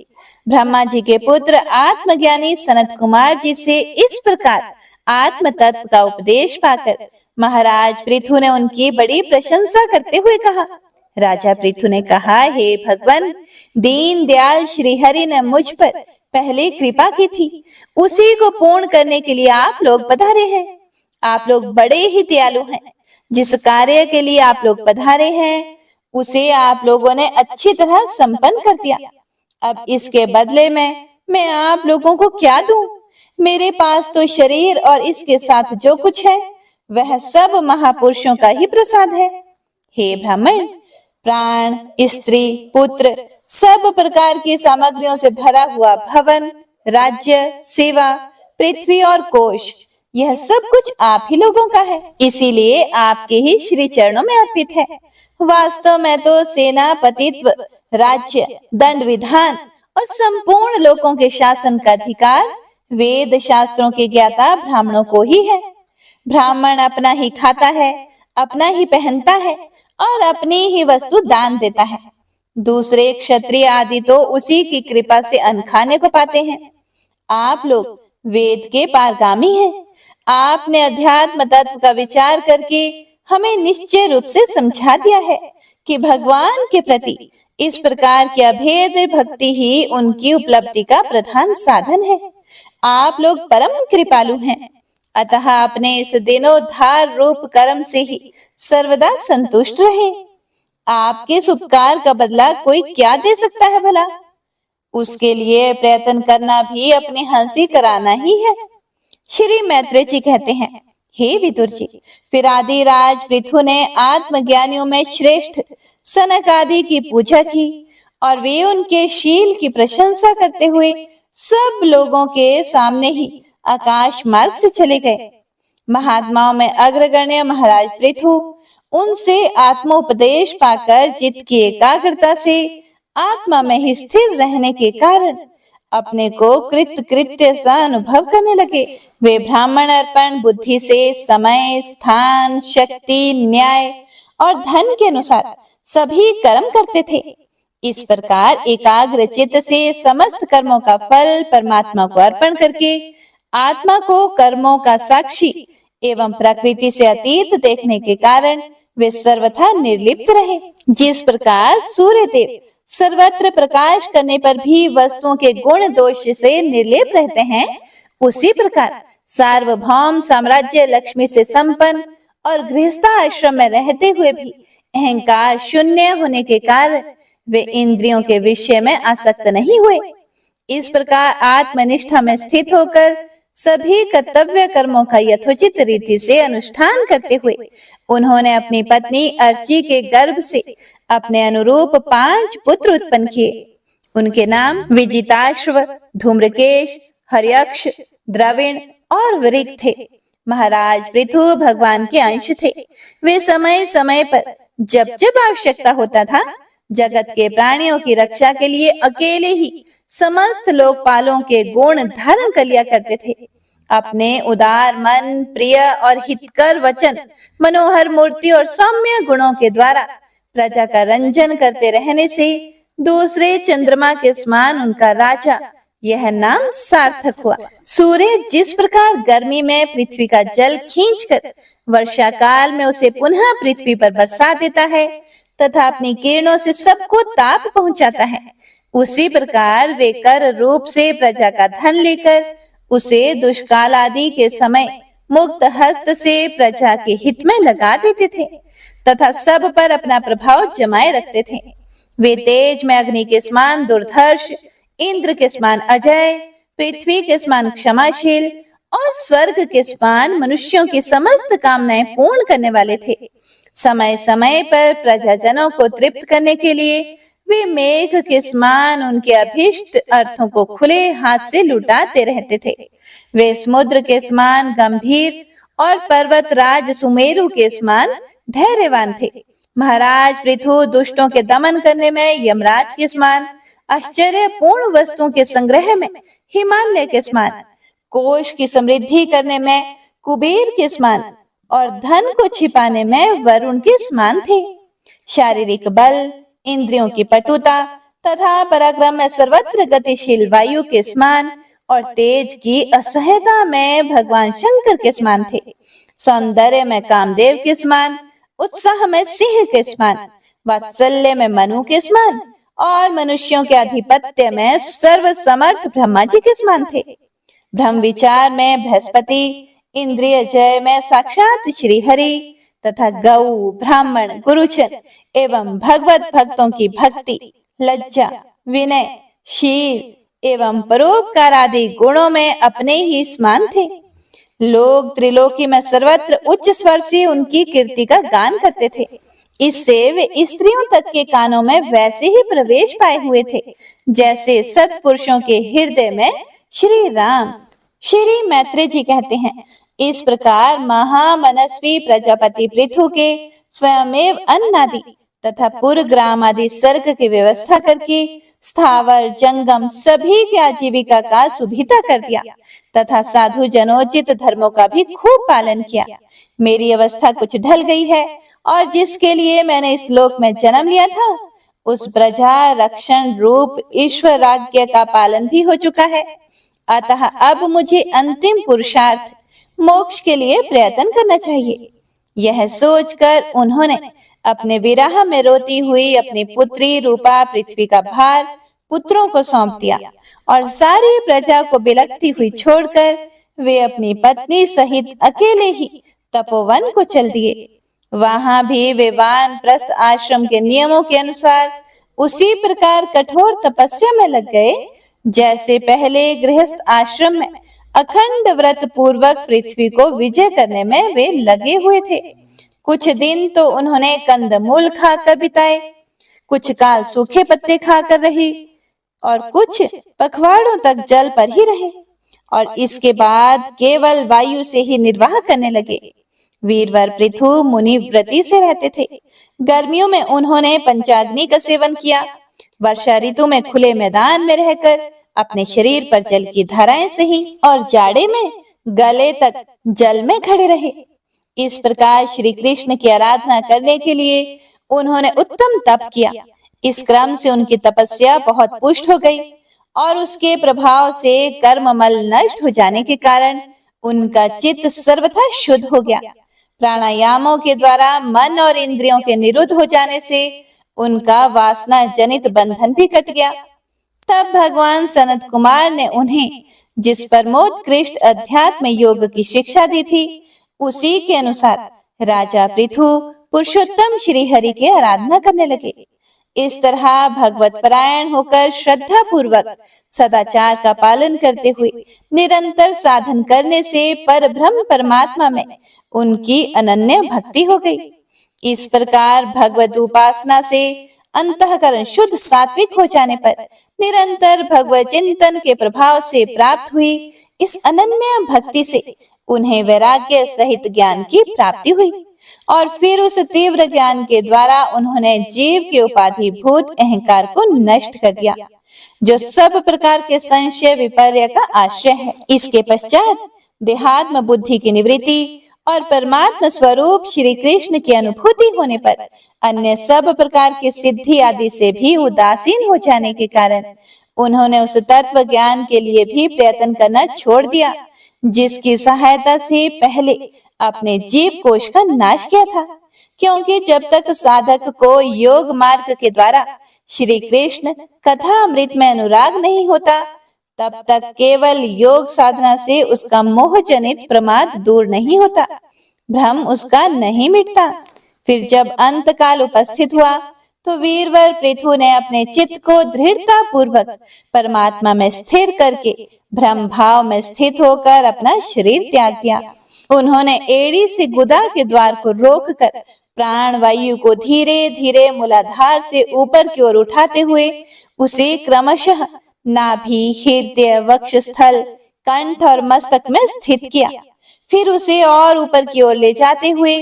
ब्रह्मा जी के पुत्र आत्मज्ञानी सनत कुमार जी से इस प्रकार आत्म तत्व का उपदेश पाकर महाराज पृथु ने उनकी बड़ी प्रशंसा करते हुए कहा। राजा पृथु ने कहा, हे भगवान, दीन दयाल श्री हरि ने मुझ पर पहले कृपा की थी, उसी को पूर्ण करने के लिए आप लोग पधारे हैं। आप लोग बड़े ही दयालु हैं। जिस कार्य के लिए आप लोग पधारे हैं, उसे आप लोगों ने अच्छी तरह संपन्न कर दिया। अब इसके बदले में मैं आप लोगों को क्या दूं? मेरे पास तो शरीर और इसके साथ जो कुछ है वह सब महापुरुषों का ही प्रसाद है। हे ब्राह्मण, प्राण, स्त्री, पुत्र, सब प्रकार की सामग्रियों से भरा हुआ भवन, राज्य, सेवा, पृथ्वी और कोश, यह सब कुछ आप ही लोगों का है, इसीलिए आपके ही श्री चरणों में अर्पित है। वास्तव में तो सेनापतित्व, राज्य, दंड विधान और संपूर्ण लोगों के शासन का अधिकार वेद शास्त्रों के ज्ञाता ब्राह्मणों को ही है। ब्राह्मण अपना ही खाता है, अपना ही पहनता है और अपनी ही वस्तु दान देता है। दूसरे क्षत्रिय आदि तो उसी की कृपा से अन्न खाने को पाते हैं। आप लोग वेद के पारगामी हैं। आपने अध्यात्म तत्व का विचार करके हमें निश्चय रूप से समझा दिया है कि भगवान के प्रति इस प्रकार की अभेद भक्ति ही उनकी उपलब्धि का प्रधान साधन है। आप लोग परम कृपालु हैं, अतः अपने इस दिनोद्धार रूप कर्म से ही सर्वदा संतुष्ट रहे। आपके इस उपकार का बदला कोई क्या दे सकता है भला? उसके लिए प्रयत्न करना भी अपनी हंसी कराना ही है। श्री मैत्रेय जी कहते हैं, हे विदुर जी, फिर आदिराज पृथु ने आत्मज्ञानियों में श्रेष्ठ सनक आदि की पूजा की और वे उनके शील की प्रशंसा करते हुए सब लोगों के सामने ही आकाश मार्ग से चले गए। महात्माओं में अग्रगण्य महाराज पृथु उनसे आत्मोपदेश पाकर चित्त की एकाग्रता से आत्मा में ही स्थिर रहने के कारण अपने को कृत्य सा अनुभव करने लगे। वे ब्राह्मण अर्पण बुद्धि से समय, स्थान, शक्ति, न्याय और धन के अनुसार सभी कर्म करते थे। इस प्रकार एकाग्र चित्त से समस्त कर्मों का फल परमात्मा को अर्पण करके आत्मा को कर्मों का साक्षी एवं प्रकृति से अतीत देखने के कारण वे सर्वथा निर्लिप्त रहे। जिस प्रकार सूर्य देव सर्वत्र प्रकाश करने पर भी वस्तुओं के गुण दोष से निर्लेप रहते हैं, उसी प्रकार सार्वभौम साम्राज्य लक्ष्मी से संपन्न और गृहस्था आश्रम में रहते हुए भी अहंकार शून्य होने के कारण वे इंद्रियों के विषय में आसक्त नहीं हुए। इस प्रकार आत्मनिष्ठा में स्थित होकर सभी कर्तव्य कर्मों का यथोचित रीति से अनुष्ठान करते हुए उन्होंने अपनी पत्नी अर्ची के गर्भ से अपने अनुरूप 5 पुत्र उत्पन्न किए। उनके नाम विजिताश्व, धूम्रकेश, हर्यक्ष, द्रविण और वृक थे। महाराज पृथु भगवान के अंश थे। वे समय समय पर जब जब आवश्यकता होता था जगत के प्राणियों की रक्षा के लिए अकेले ही समस्त लोकपालों के गुण धारण कर लिया करते थे। अपने उदार मन, प्रिय और हितकर वचन, मनोहर मूर्ति और सौम्य गुणों के द्वारा प्रजा का रंजन करते रहने से दूसरे चंद्रमा के समान उनका राजा यह नाम सार्थक हुआ। सूर्य जिस प्रकार गर्मी में पृथ्वी का जल खींचकर वर्षा काल में उसे पुनः पृथ्वी पर बरसा देता है तथा अपनी किरणों से सबको ताप पहुंचाता है, उसी प्रकार वे कर रूप से प्रजा का धन लेकर उसे दुष्काल आदि के समय मुक्त हस्त से प्रजा के हित में लगा देते थे तथा सब पर अपना प्रभाव जमाए रखते थे। वे तेज में अग्नि के समान दुर्धर्ष, इंद्र के समान अजय, पृथ्वी के समान क्षमाशील और स्वर्ग के समान मनुष्यों की समस्त कामनाएं पूर्ण करने वाले थे। समय समय पर प्रजाजनों को तृप्त करने के लिए वे मेघ के समान उनके अभीष्ट अर्थों को खुले हाथ से लुटाते रहते थे। वे समुद्र के समान गंभीर और पर्वत राज सुमेरु के समान धैर्यवान थे। महाराज पृथु दुष्टों के दमन करने में यमराज के समान, आश्चर्यपूर्ण वस्तुओं के संग्रह में हिमालय के समान, कोष की समृद्धि करने में कुबेर के समान और धन को छिपाने में वरुण के समान थे। शारीरिक बल, इंद्रियों की पटुता तथा पराक्रम में सर्वत्र गतिशील वायु के समान और तेज की असह्यता में भगवान शंकर के समान थे। सौंदर्य में कामदेव के समान, उत्साह में सिंह के समान, वात्सल्य में मनु के समान और मनुष्यों के अधिपत्य में सर्वसमर्थ ब्रह्मा जी के समान थे। ब्रह्म विचार में बृहस्पति, इंद्रिय जय में साक्षात श्री हरि तथा गौ, ब्राह्मण, गुरुजन एवं भगवत भक्तों की भक्ति, लज्जा, विनय, शील एवं परोपकार आदि गुणों में अपने ही समान थे। लोग त्रिलोकी में सर्वत्र उच्च स्वर से उनकी कीर्ति का गान करते थे। इससे वे स्त्रियों तक के कानों में वैसे ही प्रवेश पाए हुए थे जैसे सत्पुरुषों के हृदय में श्री राम। श्री मैत्रेय जी कहते हैं, इस प्रकार महामनस्वी प्रजापति पृथु के स्वयमेव अन्न आदि तथा पुर ग्राम आदि सर्ग की व्यवस्था करके स्थावर जंगम सभी की आजीविका का सुविधा कर दिया तथा साधु जनोचित धर्मों का भी खूब पालन किया। मेरी अवस्था कुछ ढल गई है और जिसके लिए मैंने इस लोक में जन्म लिया था उस प्रजा रक्षण रूप ईश्वर आज्ञा का पालन भी हो चुका है। अतः अब मुझे अंतिम पुरुषार्थ मोक्ष के लिए प्रयत्न करना चाहिए। यह सोचकर उन्होंने अपने विरह में रोती हुई अपनी पुत्री रूपा पृथ्वी का भार पुत्रों को सौंप दिया और सारी प्रजा को बिलखती हुई छोड़कर वे अपनी पत्नी सहित अकेले ही तपोवन को चल दिए। वहां भी वे वानप्रस्थ आश्रम के नियमों के अनुसार उसी प्रकार कठोर तपस्या में लग गए जैसे पहले गृहस्थ आश्रम में अखंड व्रत पूर्वक पृथ्वी को विजय करने में वे लगे हुए थे। कुछ दिन तो उन्होंने कंदमूल खाकर बिताए, कुछ काल सूखे पत्ते खाकर रही और कुछ पखवाड़ों तक जल पर ही रहे और इसके बाद केवल वायु से ही निर्वाह करने लगे। वीरवर पृथु मुनि व्रती से रहते थे। गर्मियों में उन्होंने पंचाग्नि का सेवन किया। वर्षा ऋतु में खुले मैदान में रहकर अपने शरीर पर जल की धाराएं सही और जाड़े में गले तक जल में खड़े रहे। इस प्रकार श्री कृष्ण की आराधना करने के लिए उन्होंने उत्तम तप किया। इस क्रम से उनकी तपस्या बहुत पुष्ट हो गई और उसके प्रभाव से कर्ममल नष्ट हो जाने के कारण उनका चित्त सर्वथा शुद्ध हो गया। प्राणायामों के द्वारा मन और इंद्रियों के निरुद्ध हो जाने से उनका वासना जनित बंधन भी कट गया। तब भगवान सनत कुमार ने उन्हें जिस परमोत्कृष्ट अध्यात्म योग की शिक्षा दी थी, उसी के अनुसार राजा पृथु पुरुषोत्तम श्री हरि की आराधना करने लगे। इस तरह भगवत परायण होकर श्रद्धा पूर्वक सदाचार का पालन करते हुए निरंतर साधन करने से पर ब्रह्म परमात्मा में उनकी अनन्य भक्ति हो गई। इस प्रकार भगवत उपासना से अंतःकरण शुद्ध सात्विक हो जाने पर निरंतर भगवत चिंतन के प्रभाव से प्राप्त हुई इस अनन्य भक्ति से उन्हें वैराग्य सहित ज्ञान की प्राप्ति हुई और फिर उस तीव्र ज्ञान के द्वारा उन्होंने जीव के उपाधि भूत अहंकार को नष्ट कर दिया, जो सब प्रकार के संशय विपर्य का आश्रय है। इसके पश्चात देहात्म बुद्धि की निवृत्ति और परमात्मा स्वरूप श्री कृष्ण की अनुभूति होने पर अन्य सब प्रकार की सिद्धि आदि से भी उदासीन हो जाने के कारण उन्होंने उस तत्व ज्ञान के लिए भी प्रयत्न करना छोड़ दिया, जिसकी सहायता से पहले अपने जीव कोश का नाश किया था। क्योंकि जब तक साधक को योग मार्ग के द्वारा श्री कृष्ण कथा अमृत में अनुराग नहीं होता, तब तक केवल योग साधना से उसका मोह जनित प्रमाद दूर नहीं होता, भ्रम उसका नहीं मिटता। फिर जब अंत काल उपस्थित हुआ तो वीरवर पृथु ने अपने चित्त को दृढ़ता पूर्वक परमात्मा में स्थिर करके ब्रह्म भाव में स्थित होकर अपना शरीर त्याग दिया। उन्होंने एड़ी से गुदा के द्वार को रोककर प्राण वायु को धीरे धीरे मूलाधार से ऊपर की ओर उठाते हुए उसे क्रमशः नाभि, हृदय, वक्षस्थल, कंठ और मस्तक में स्थित किया। फिर उसे और ऊपर की ओर ले जाते हुए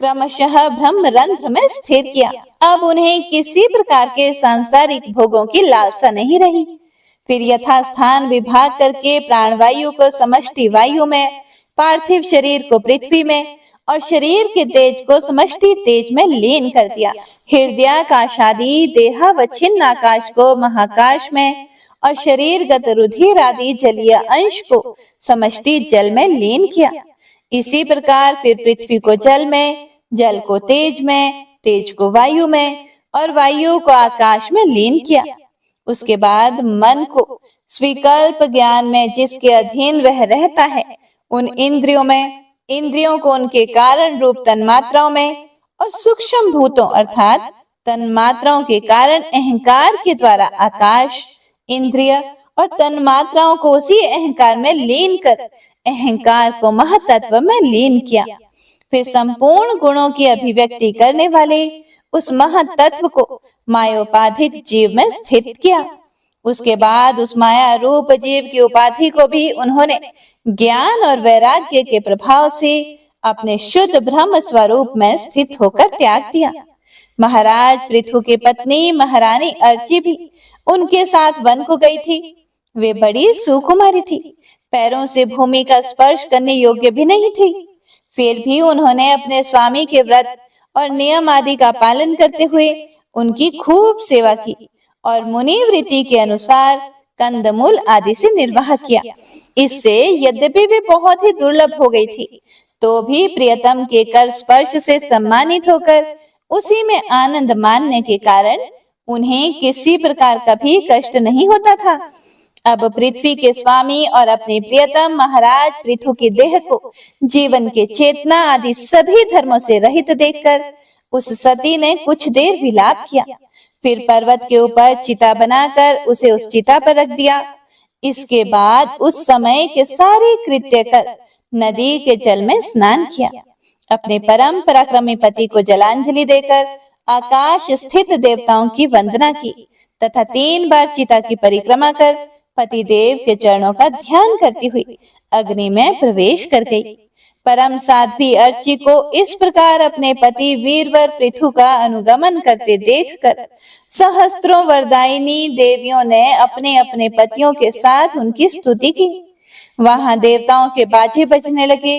क्रमशः ब्रह्म रंध्र में स्थिर किया। अब उन्हें किसी प्रकार के सांसारिक भोगों की लालसा नहीं रही। फिर यथास्थान विभाग करके प्राणवायु को समष्टि वायु में, पार्थिव शरीर को पृथ्वी में और शरीर के तेज को समष्टि तेज में लीन कर दिया। हृदयाकाशादि देहावच्छिन्न आकाश को महाकाश में और शरीरगत रुधिर आदि जलीय अंश को समष्टि जल में लीन किया। इसी प्रकार फिर पृथ्वी को जल में, जल को तेज में, तेज को वायु में और वायु को आकाश में लीन किया। उसके बाद मन को स्वीकल्प ज्ञान में जिसके अधीन वह रहता है, उन इंद्रियों में, इंद्रियों को उनके कारण रूप तन्मात्राओं में और सूक्ष्म भूतों अर्थात तन्मात्राओं के कारण अहंकार के द्वारा आकाश, इंद्रिय और तन्मात्राओं को उसी अहंकार में लीन कर अहंकार को महतत्व में लीन किया। फिर संपूर्ण गुणों की अभिव्यक्ति करने वाले उस महतत्व को मायोपाधिक जीव में स्थित किया। उसके बाद उस माया रूप जीव की उपाधि को भी उन्होंने ज्ञान और वैराग्य के प्रभाव से अपने शुद्ध ब्रह्म स्वरूप में स्थित होकर त्याग दिया। महाराज पृथु की पत्नी महारानी अर्ची भी उनके साथ वन को गई थी। वे बड़ी सुकुमारी थी, पैरों से भूमि का स्पर्श करने योग्य भी नहीं थी। फिर भी उन्होंने अपने स्वामी के व्रत और नियम आदि का पालन करते हुए उनकी खूब सेवा की और मुनिवृत्ति के अनुसार कंदमूल आदि से निर्वाह किया। इससे यद्यपि वे बहुत ही दुर्लभ हो गई थी, तो भी प्रियतम के कर स्पर्श से सम्मानित होकर उसी में आनंद मानने के कारण उन्हें किसी प्रकार का भी कष्ट नहीं होता था। अब पृथ्वी के स्वामी और अपने प्रियतम महाराज पृथु की देह को जीवन के चेतना आदि सभी धर्मों से रहित देखकर उस सती ने कुछ देर विलाप किया। फिर पर्वत के ऊपर चिता बनाकर उसे उस चिता पर रख दिया। इसके बाद उस समय के सारे कृत्य कर नदी के जल में स्नान किया। अपने परम पराक्रमी पति को जलांजलि देकर आकाश स्थित देवताओं की वंदना की तथा 3 बार चिता की परिक्रमा कर पति देव के चरणों का ध्यान करती हुई अग्नि में प्रवेश कर गई। परम साध्वी अर्ची को इस प्रकार अपने पति वीरवर पृथु का अनुगमन करते देखकर सहस्त्रों वरदायिनी देवियों ने अपने अपने पतियों के साथ उनकी स्तुति की। वहां देवताओं के बाजे बजने लगे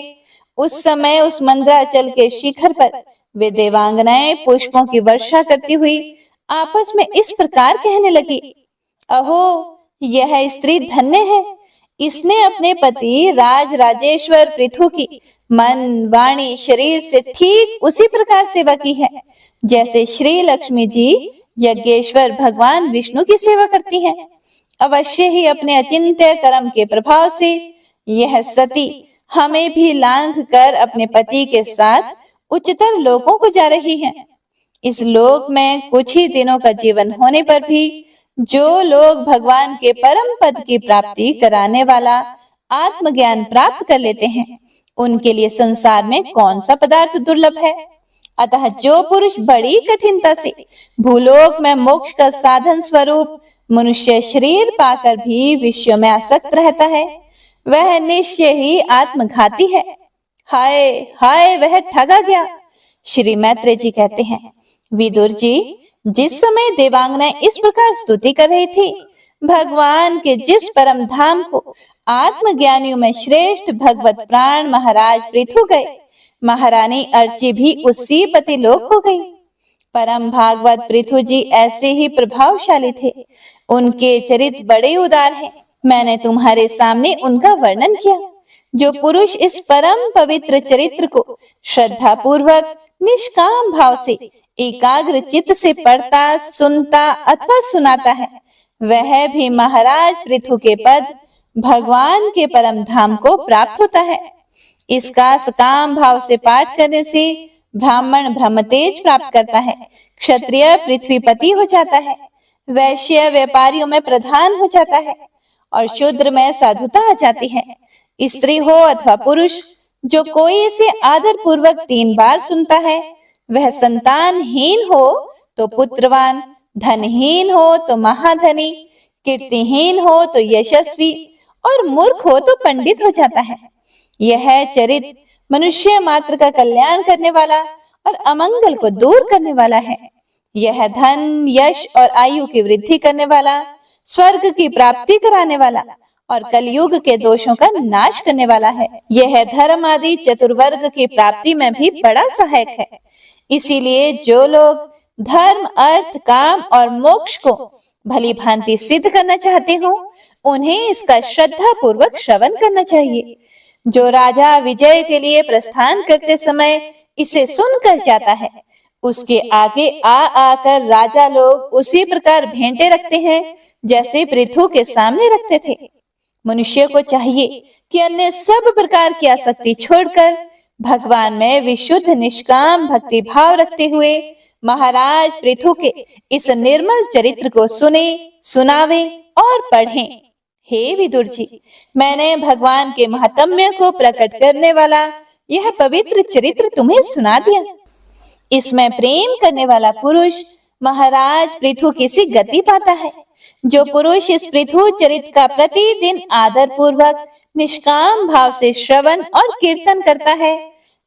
उस समय उस मंदराचल के शिखर पर वे देवांगनाएं पुष्पों की वर्षा करती हुई आपस में इस प्रकार कहने लगी, अहो, यह स्त्री धन्य है। इसने अपने पति राज राजेश्वर पृथु की मन, वाणी, शरीर से ठीक उसी प्रकार सेवा की है जैसे श्री लक्ष्मी जी यज्ञेश्वर भगवान विष्णु की सेवा करती हैं। अवश्य ही अपने अचिंत्य कर्म के प्रभाव से यह सती हमें भी लांघ कर अपने पति के साथ उच्चतर लोकों को जा रही है। इस लोक में कुछ ही दिनों का जीवन होने पर भी जो लोग भगवान के परम पद की प्राप्ति कराने वाला आत्मज्ञान प्राप्त कर लेते हैं, उनके लिए संसार में कौन सा पदार्थ दुर्लभ है। अतः जो पुरुष बड़ी कठिनता से भूलोक में मोक्ष का साधन स्वरूप मनुष्य शरीर पाकर भी विश्व में आसक्त रहता है, वह निश्चय ही आत्मघाती है। हाय हाय, वह ठगा गया। श्री मैत्रेय जी कहते हैं, विदुर जी, जिस समय देवांगनाएं इस प्रकार स्तुति कर रही थी, भगवान के जिस परम धाम को आत्मज्ञानियों में श्रेष्ठ भगवत प्राण महाराज पृथु गए, महारानी अर्ची भी उसी पति लोक हो गई। परम भागवत पृथु जी ऐसे ही प्रभावशाली थे। उनके चरित्र बड़े उदार हैं। मैंने तुम्हारे सामने उनका वर्णन किया। जो पुरुष इस परम पवित्र चरित्र को श्रद्धा पूर्वक निष्काम भाव से एकाग्र चित्त से पढ़ता, सुनता अथवा सुनाता है, वह भी महाराज पृथु के पद भगवान के परम धाम को प्राप्त होता है। इसका सकाम भाव से पाठ करने से ब्राह्मण ब्रह्म तेज प्राप्त करता है, क्षत्रिय पृथ्वीपति हो जाता है, वैश्य व्यापारियों में प्रधान हो जाता है और शूद्र में साधुता आ जाती है। स्त्री हो अथवा पुरुष, जो कोई इसे आदर पूर्वक 3 बार सुनता है, वह संतानहीन हो तो पुत्रवान, धनहीन हो तो महाधनी, कीर्तिहीन हो तो यशस्वी और मूर्ख हो तो पंडित हो जाता है। यह चरित्र मनुष्य मात्र का कल्याण करने वाला और अमंगल को दूर करने वाला है। यह धन, यश और आयु की वृद्धि करने वाला, स्वर्ग की प्राप्ति कराने वाला और कलयुग के दोषों का नाश करने वाला है। यह धर्म आदि चतुर्वर्ग की प्राप्ति में भी बड़ा सहायक है। इसीलिए जो लोग धर्म, अर्थ, काम और मोक्ष को भली भांति सिद्ध करना चाहते हो, उन्हें इसका श्रद्धा पूर्वक श्रवण करना चाहिए। जो राजा विजय के लिए प्रस्थान करते समय इसे सुनकर जाता है, उसके आगे आकर राजा लोग उसी प्रकार भेंटे रखते हैं जैसे पृथु के सामने रखते थे। मनुष्य को चाहिए कि अन्य सब प्रकार की आसक्ति छोड़कर भगवान में विशुद्ध निष्काम भक्ति भाव रखते हुए महाराज पृथु के इस निर्मल चरित्र को सुने, सुनावे और पढ़ें। हे विदुर जी, मैंने भगवान के महात्म्य को प्रकट करने वाला यह पवित्र चरित्र तुम्हें सुना दिया। इसमें प्रेम करने वाला पुरुष महाराज पृथु की सी गति पाता है। जो पुरुष इस पृथु चरित्र का प्रतिदिन आदर पूर्वक निष्काम भाव से श्रवण और कीर्तन करता है,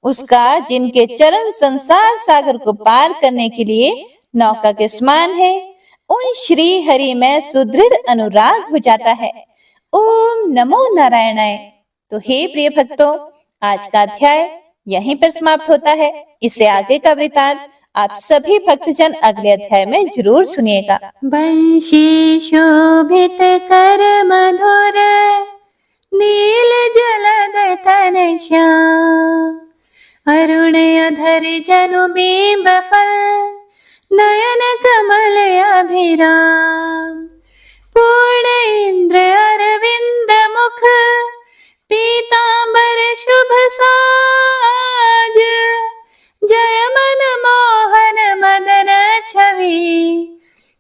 उसका जिनके चरण संसार सागर को पार करने के लिए नौका के समान है, उन श्री हरि में सुदृढ़ अनुराग हो जाता है। ओम नमो नारायणाय। तो हे प्रिय भक्तों, आज का अध्याय यहीं पर समाप्त होता है। इससे आगे का वृतांत आप सभी भक्तजन अगले अध्याय में जरूर सुनिएगा। वंशी शोभित कर मधुर नील जलद तन श्याम, अरुण अधर जनु बिंब फल नयन कमल अभिराम, पूर्ण इंद्र अरविंद मुख पीतांबर शुभ साज, जय मन मोहन मदन छवि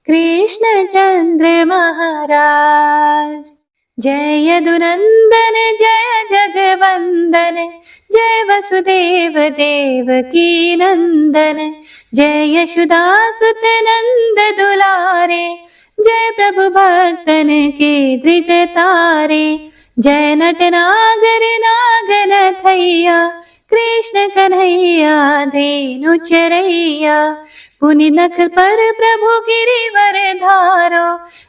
कृष्ण चंद्र महाराज। जय यदुनंदन जय जगवंदन, जय वसुदेव देवकी नंदन, जय यशोदासुत नंद दुलारे, जय प्रभु भक्तन के धृत तारे, जय नट नागर नागन थैया कृष्ण कन्हैया धेनु चरैया, पुनि नख पर प्रभु गिरिवर धारो,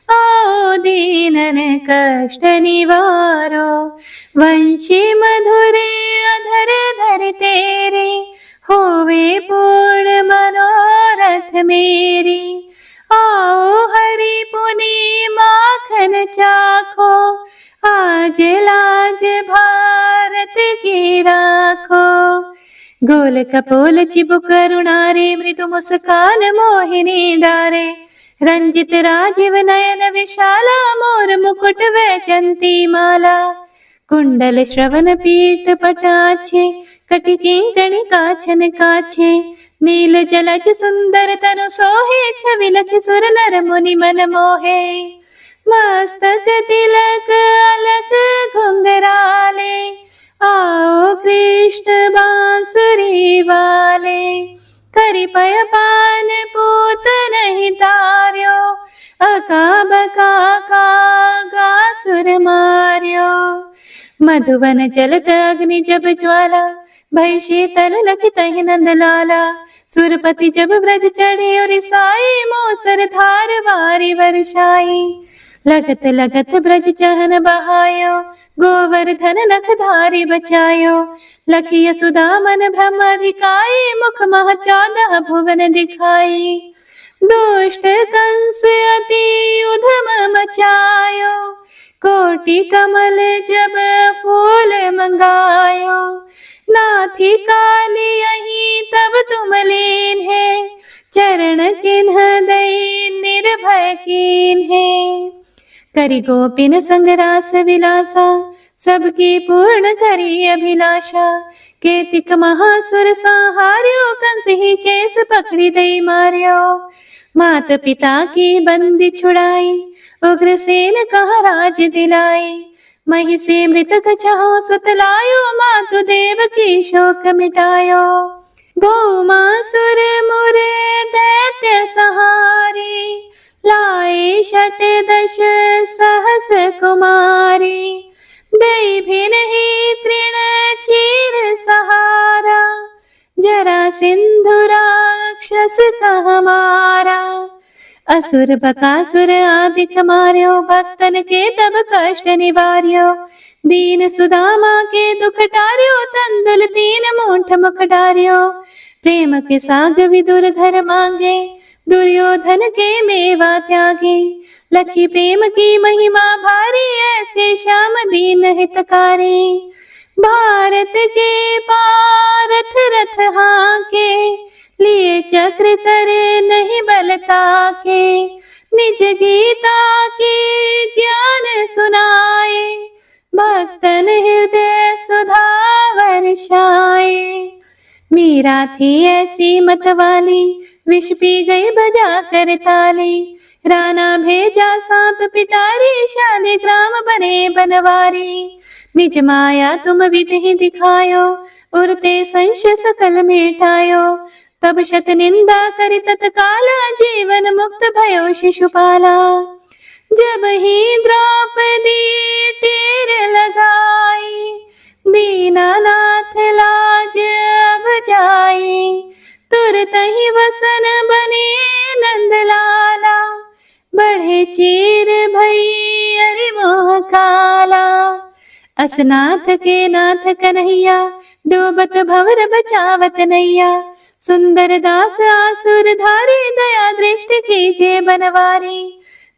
आओ दीनन कष्ट निवारो। वंशी मधुरे अधर धर तेरे, होवे पूर्ण मनोरथ मेरी। आओ हरि पुनि माखन चाखो, आज लाज भारत की राखो। गोल कपोल चिबुक करुणारे, मृदु मुस्कान मोहिनी डारे। रंजित राजीव नयन विशाला, मोर मुकुट वैजंती माला। कुंडल श्रवण पीत पटाछे, कटि किंकणी काछन काछे। नील जलज सुंदर तनु सोहे, छवि लखि सुर नर मुनि मन मोहे। मस्तक तिलक अलक घुंघराले, आओ कृष्ण बांसुरी वाले। करि पय पान पूत नहीं तार्यो, अका बका का सुर मार्यो। मधुवन जलत अग्नि जब ज्वाला, भई शीतल लखि तहि नंद लाला। सुरपति जब ब्रज चढ़े और साई, मोसर धार वारी वर्षाई। लगत लगत ब्रज चहन बहायो, गोवर्धन नख धारी बचायो। लखी यशोदा मन ब्रह्म अधिकाई, मुख मह 14 भुवन दिखाई। दुष्ट कंस अति उधम मचायो, कोटि कमल जब फूल मंगायो। नाथी काली यही तब तुम लीन है, चरण चिन्ह दई निर्भय कीन है। करि गोपिन संग रास विलासा, सबकी पूर्ण करी अभिलाषा। केतिक महासुर संहार्यो, कंस ही केस पकड़ी दई मार्यो। मात पिता की बंदी छुड़ाई, उग्रसेन कहा राज दिलाई। मही से मृतक छहो सुत लायो, मातु देव की शोक मिटायो। भौमासुर मुरे दैत्य सहारी, लाए 68 सहस कुमारी। दई भी नहीं तृण चीर सहारा, जरा सिंधु राक्षस कह मारा। असुर बकासुर आदिक मार्यो, भक्तन के तब कष्ट निवार्यो। दीन सुदामा के दुख टार्यो, तंदुल 3 मूठ मुख डार्यो। प्रेम के साग विदुर घर मांगे, दुर्योधन के मेवा त्यागे। लखी प्रेम की महिमा भारी, ऐसे श्याम दीन हितकारी। भारत के पारथ रथ हाके, लिए चक्र करे नहीं बलता के। निज गीता के ज्ञान सुनाए, भक्तन हृदय सुधा वर्षाए। मीरा थी ऐसी मतवाली, विष पी गई बजा कर ताली। राणा भेजा सांप पिटारी, शाली ग्राम बने बनवारी। निज माया तुम विधि दिखायो, उरते संशय सकल मिटायो। तब शत निंदा कर तत्काला, जीवन मुक्त भयो शिशुपाला। जब ही द्रौपदी टेर लगाई, दीनानाथ लाज अब जाई। तुरत ही वसन बने नंद लाला, बढ़े चीर भई अरि मोह काला। असनाथ के नाथ कन्हैया, डूबत भंवर बचावत नैया। सुंदर दास आसुर धारी, दया दृष्टि कीजे बनवारी।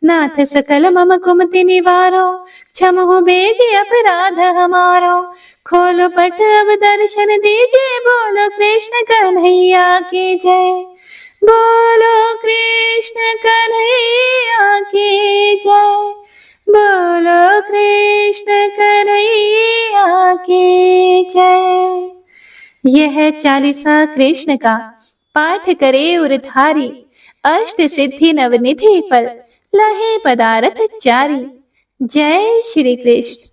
नाथ सकल मम कुमति निवारो, क्षमहु बेगी अपराध हमारो। खोलो पट अब दर्शन दीजिए, बोलो कृष्ण कन्हैया की जय। बोलो कृष्ण कन्हैया की जय। बोलो कृष्ण कन्हैया की जय। यह 40वां कृष्ण का पाठ करे उरधारी। अष्ट सिद्धि नवनिधि फल, लहे पदारथ चारी। जय श्री कृष्ण।